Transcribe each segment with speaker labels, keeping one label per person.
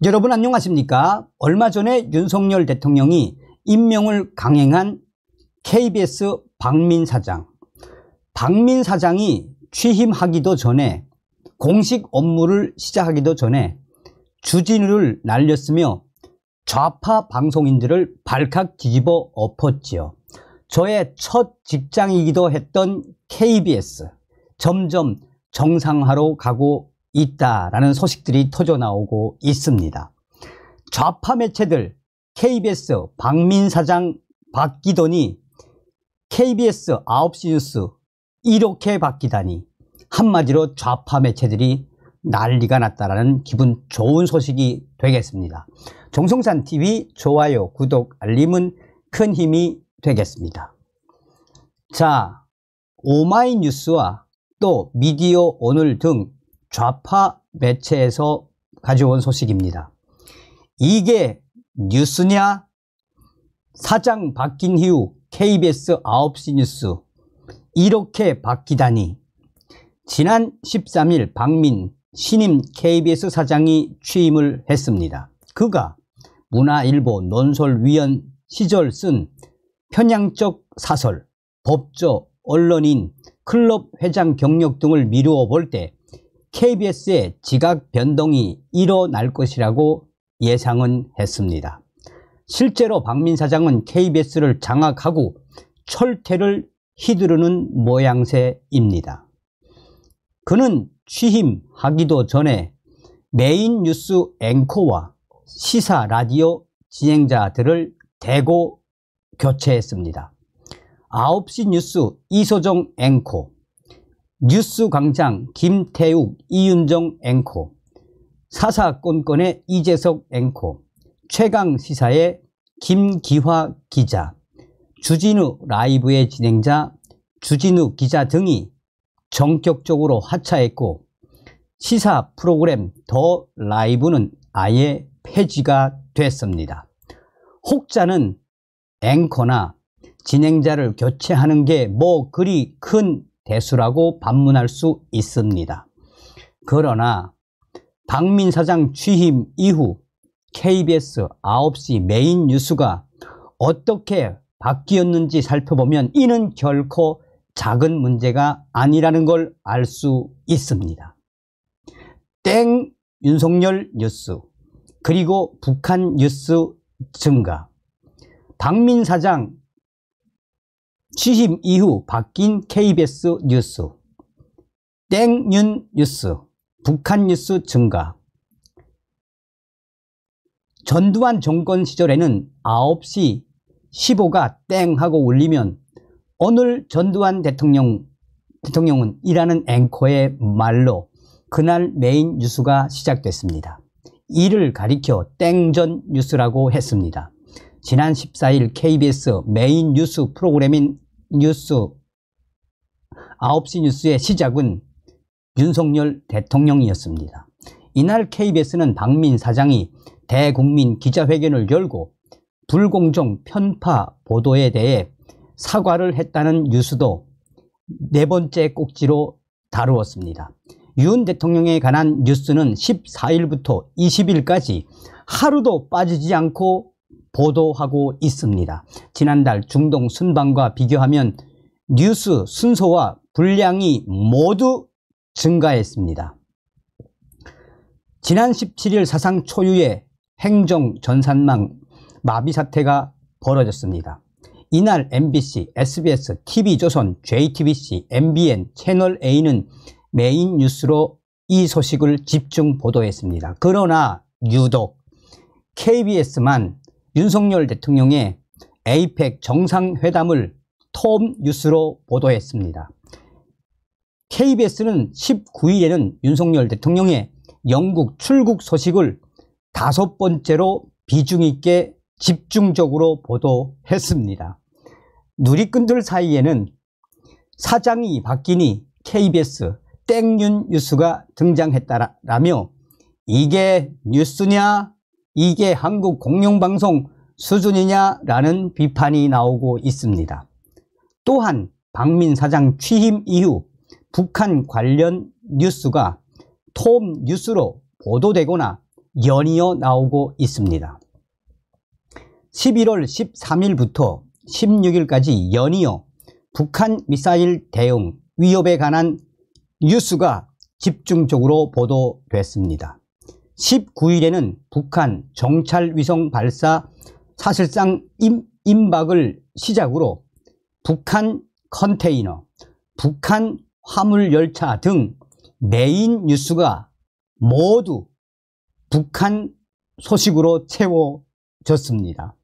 Speaker 1: 여러분 안녕하십니까? 얼마 전에 윤석열 대통령이 임명을 강행한 KBS 박민 사장. 박민 사장이 취임하기도 전에 공식 업무를 시작하기도 전에 주진우를 날렸으며 좌파 방송인들을 발칵 뒤집어 엎었지요. 저의 첫 직장이기도 했던 KBS 점점 정상화로 가고 있다라는 소식들이 터져 나오고 있습니다. 좌파 매체들 KBS 박민 사장 바뀌더니 KBS 9시 뉴스 이렇게 바뀌다니, 한마디로 좌파 매체들이 난리가 났다라는 기분 좋은 소식이 되겠습니다. 정성찬TV 좋아요, 구독, 알림은 큰 힘이 되겠습니다. 자, 오마이뉴스와 또 미디어 오늘 등 좌파 매체에서 가져온 소식입니다. 이게 뉴스냐? 사장 바뀐 이후 KBS 9시 뉴스 이렇게 바뀌다니. 지난 13일 박민 신임 KBS 사장이 취임을 했습니다. 그가 문화일보 논설위원 시절 쓴 편향적 사설, 법조, 언론인, 클럽 회장 경력 등을 미루어 볼 때 KBS의 지각 변동이 일어날 것이라고 예상은 했습니다. 실제로 박민 사장은 KBS를 장악하고 철퇴를 휘두르는 모양새입니다. 그는 취임하기도 전에 메인 뉴스 앵커와 시사 라디오 진행자들을 대거 교체했습니다. 9시 뉴스 이소정 앵커, 뉴스광장 김태욱, 이윤정 앵커, 사사건건의 이재석 앵커, 최강시사의 김기화 기자, 주진우 라이브의 진행자 주진우 기자 등이 전격적으로 하차했고, 시사 프로그램 더 라이브는 아예 폐지가 됐습니다. 혹자는 앵커나 진행자를 교체하는 게 뭐 그리 큰 대수라고 반문할 수 있습니다. 그러나 박민 사장 취임 이후 KBS 9시 메인 뉴스가 어떻게 바뀌었는지 살펴보면 이는 결코 작은 문제가 아니라는 걸 알 수 있습니다. 땡 윤석열 뉴스, 그리고 북한 뉴스 증가, 박민 사장 취임 이후 바뀐 KBS 뉴스, 땡윤 뉴스, 북한 뉴스 증가. 전두환 정권 시절에는 9시 15가 땡하고 울리면 오늘 전두환 대통령은 이라는 앵커의 말로 그날 메인 뉴스가 시작됐습니다. 이를 가리켜 땡전 뉴스라고 했습니다. 지난 14일 KBS 메인 뉴스 프로그램인 뉴스 9시 뉴스의 시작은 윤석열 대통령이었습니다. 이날 KBS는 박민 사장이 대국민 기자회견을 열고 불공정 편파 보도에 대해 사과를 했다는 뉴스도 네 번째 꼭지로 다루었습니다. 윤 대통령에 관한 뉴스는 14일부터 20일까지 하루도 빠지지 않고 보도하고 있습니다. 지난달 중동 순방과 비교하면 뉴스 순서와 분량이 모두 증가했습니다. 지난 17일 사상 초유의 행정 전산망 마비 사태가 벌어졌습니다. 이날 MBC, SBS, TV조선, JTBC, MBN, 채널A는 메인 뉴스로 이 소식을 집중 보도했습니다. 그러나 유독 KBS만 윤석열 대통령의 APEC 정상회담을 톱 뉴스로 보도했습니다. KBS는 19일에는 윤석열 대통령의 영국 출국 소식을 5번째로 비중 있게 집중적으로 보도했습니다. 누리꾼들 사이에는 사장이 바뀌니 KBS 땡윤 뉴스가 등장했다라며 이게 뉴스냐? 이게 한국 공영방송 수준이냐라는 비판이 나오고 있습니다. 또한 박민 사장 취임 이후 북한 관련 뉴스가 톱 뉴스로 보도되거나 연이어 나오고 있습니다. 11월 13일부터 16일까지 연이어 북한 미사일 대응 위협에 관한 뉴스가 집중적으로 보도됐습니다. 19일에는 북한 정찰위성 발사 사실상 임박을 시작으로 북한 컨테이너, 북한 화물열차 등 메인 뉴스가 모두 북한 소식으로 채워졌습니다.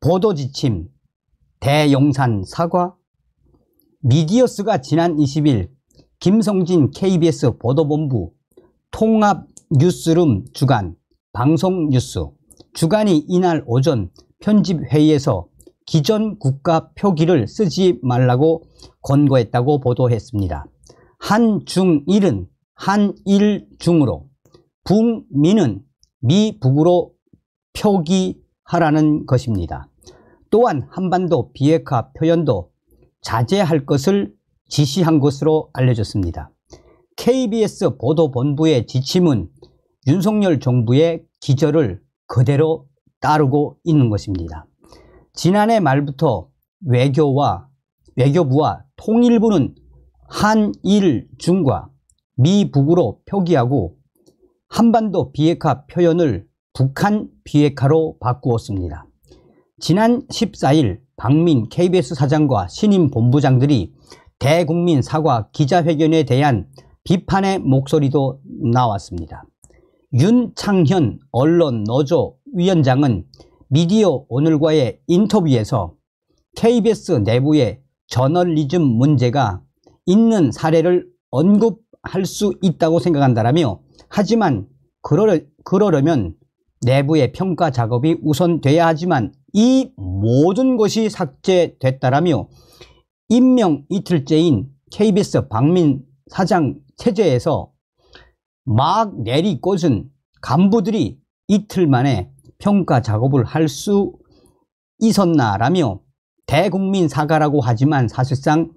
Speaker 1: 보도지침, 대용산 사과. 미디어스가 지난 20일 김성진 KBS 보도본부 통합뉴스룸 주간 방송뉴스 주간이 이날 오전 편집회의에서 기존 국가 표기를 쓰지 말라고 권고했다고 보도했습니다. 한중일은 한일중으로, 북미는 미북으로 표기하라는 것입니다. 또한 한반도 비핵화 표현도 자제할 것을 지시한 것으로 알려졌습니다. KBS 보도본부의 지침은 윤석열 정부의 기조를 그대로 따르고 있는 것입니다. 지난해 말부터 외교부와 통일부는 한일중과 미북으로 표기하고 한반도 비핵화 표현을 북한 비핵화로 바꾸었습니다. 지난 14일 박민 KBS 사장과 신임 본부장들이 대국민 사과 기자회견에 대한 비판의 목소리도 나왔습니다. 윤창현 언론노조 위원장은 미디어 오늘과의 인터뷰에서 KBS 내부의 저널리즘 문제가 있는 사례를 언급할 수 있다고 생각한다라며, 하지만 그러려면 내부의 평가 작업이 우선돼야 하지만 이 모든 것이 삭제됐다라며, 임명 이틀째인 KBS 박민 사장 체제에서 막 내리꽂은 간부들이 이틀 만에 평가 작업을 할 수 있었나라며, 대국민 사과라고 하지만 사실상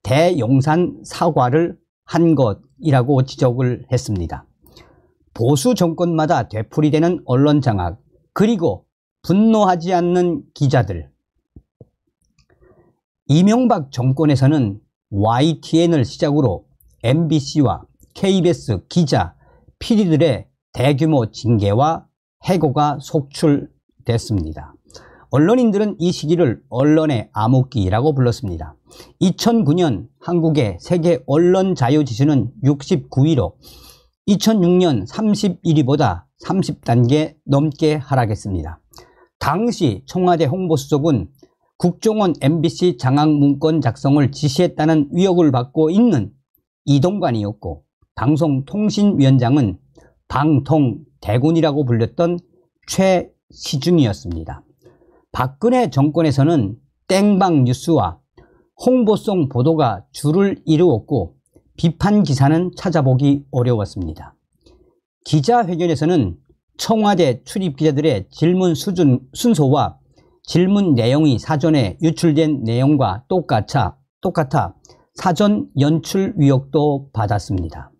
Speaker 1: 대용산 사과를 한 것이라고 지적을 했습니다. 보수 정권마다 되풀이되는 언론 장악, 그리고 분노하지 않는 기자들. 이명박 정권에서는 YTN을 시작으로 MBC와 KBS 기자, PD들의 대규모 징계와 해고가 속출됐습니다. 언론인들은 이 시기를 언론의 암흑기라고 불렀습니다. 2009년 한국의 세계 언론 자유 지수는 69위로 2006년 31위보다 30단계 넘게 하락했습니다. 당시 청와대 홍보수석은 국정원 MBC 장악 문건 작성을 지시했다는 의혹을 받고 있는 이동관이었고, 방송통신위원장은 방통대군이라고 불렸던 최시중이었습니다. 박근혜 정권에서는 땡방 뉴스와 홍보성 보도가 주를 이루었고 비판 기사는 찾아보기 어려웠습니다. 기자회견에서는 청와대 출입 기자들의 질문 순서와 질문 내용이 사전에 유출된 내용과 똑같아 사전 연출 의혹도 받았습니다.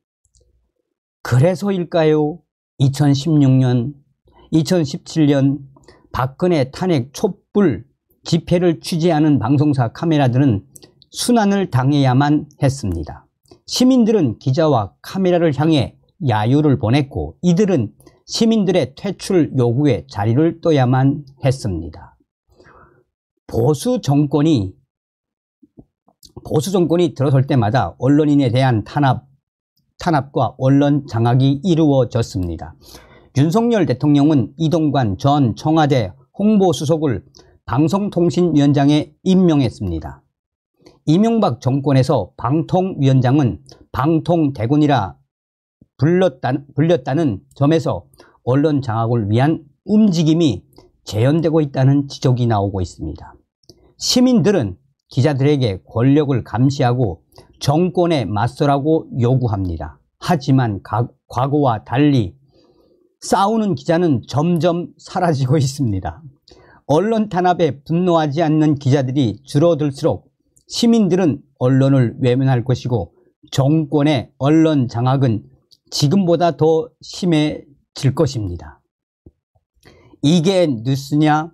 Speaker 1: 그래서일까요? 2016년, 2017년 박근혜 탄핵 촛불 집회를 취재하는 방송사 카메라들은 순환을 당해야만 했습니다. 시민들은 기자와 카메라를 향해 야유를 보냈고, 이들은 시민들의 퇴출 요구에 자리를 떠야만 했습니다. 보수 정권이 들어설 때마다 언론인에 대한 탄압과 언론 장악이 이루어졌습니다. 윤석열 대통령은 이동관 전 청와대 홍보수석을 방송통신위원장에 임명했습니다. 이명박 정권에서 방통위원장은 방통대군이라 불렸다는 점에서 언론 장악을 위한 움직임이 재현되고 있다는 지적이 나오고 있습니다. 시민들은 기자들에게 권력을 감시하고 정권에 맞서라고 요구합니다. 하지만 과거와 달리 싸우는 기자는 점점 사라지고 있습니다. 언론 탄압에 분노하지 않는 기자들이 줄어들수록 시민들은 언론을 외면할 것이고, 정권의 언론 장악은 지금보다 더 질 것입니다. 이게 뉴스냐?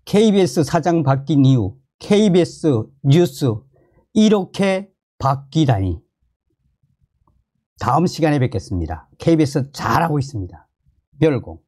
Speaker 1: KBS 사장 바뀐 이후 KBS 뉴스 이렇게 바뀌다니. 다음 시간에 뵙겠습니다. KBS 잘하고 있습니다. 별공.